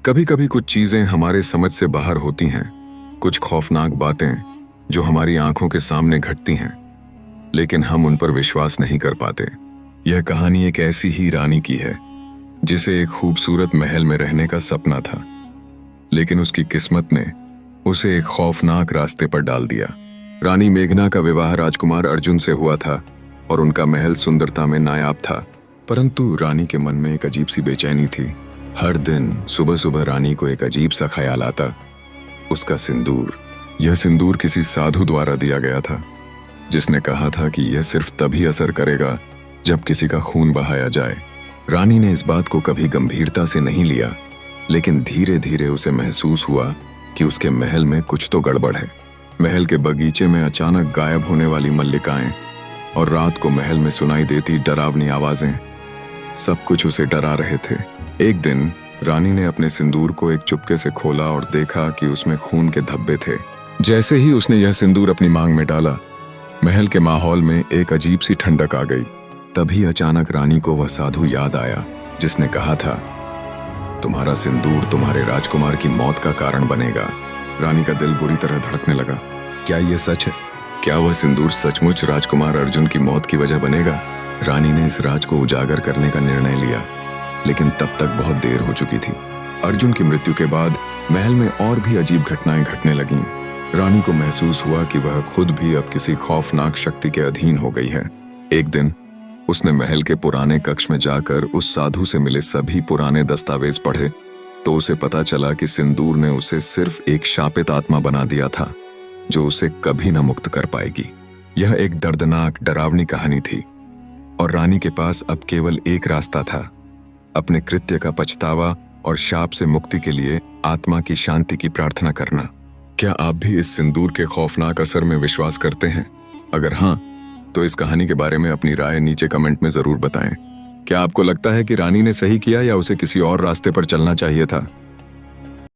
कभी कभी कुछ चीजें हमारे समझ से बाहर होती हैं, कुछ खौफनाक बातें जो हमारी आंखों के सामने घटती हैं, लेकिन हम उन पर विश्वास नहीं कर पाते। यह कहानी एक ऐसी ही रानी की है जिसे एक खूबसूरत महल में रहने का सपना था, लेकिन उसकी किस्मत ने उसे एक खौफनाक रास्ते पर डाल दिया। रानी मेघना का विवाह राजकुमार अर्जुन से हुआ था और उनका महल सुंदरता में नायाब था, परंतु रानी के मन में एक अजीब सी बेचैनी थी। हर दिन सुबह सुबह रानी को एक अजीब सा ख्याल आता, उसका सिंदूर। यह सिंदूर किसी साधु द्वारा दिया गया था, जिसने कहा था कि यह सिर्फ तभी असर करेगा जब किसी का खून बहाया जाए। रानी ने इस बात को कभी गंभीरता से नहीं लिया, लेकिन धीरे धीरे उसे महसूस हुआ कि उसके महल में कुछ तो गड़बड़ है। महल के बगीचे में अचानक गायब होने वाली मल्लिकाएं और रात को महल में सुनाई देती डरावनी आवाजें, सब कुछ उसे डरा रहे थे। एक दिन रानी ने अपने सिंदूर को एक चुपके से खोला और देखा कि उसमें खून के धब्बे थे। जैसे ही उसने यह सिंदूर अपनी मांग में डाला, महल के माहौल में एक अजीब सी ठंडक आ गई। तभी अचानक रानी को वह साधु याद आया जिसने कहा था, तुम्हारा सिंदूर तुम्हारे राजकुमार की मौत का कारण बनेगा। रानी का दिल बुरी तरह धड़कने लगा। क्या यह सच है? क्या वह सिंदूर सचमुच राजकुमार अर्जुन की मौत की वजह बनेगा? रानी ने इस राज को उजागर करने का निर्णय लिया, लेकिन तब तक बहुत देर हो चुकी थी। अर्जुन की मृत्यु के बाद महल में और भी अजीब घटनाएं घटने लगीं। रानी को महसूस हुआ कि वह खुद भी अब किसी खौफनाक शक्ति के अधीन हो गई है। एक दिन उसने महल के पुराने कक्ष में जाकर उस साधु से मिले सभी पुराने दस्तावेज पढ़े, तो उसे पता चला कि सिंदूर ने उसे सिर्फ एक शापित आत्मा बना दिया था, जो उसे कभी न मुक्त कर पाएगी। यह एक दर्दनाक डरावनी कहानी थी और रानी के पास अब केवल एक रास्ता था, अपने कृत्य का पछतावा और शाप से मुक्ति के लिए आत्मा की शांति की प्रार्थना करना। क्या आप भी इस सिंदूर के खौफनाक असर में विश्वास करते हैं? अगर हाँ, तो इस कहानी के बारे में अपनी राय नीचे कमेंट में जरूर बताएं। क्या आपको लगता है कि रानी ने सही किया या उसे किसी और रास्ते पर चलना चाहिए था?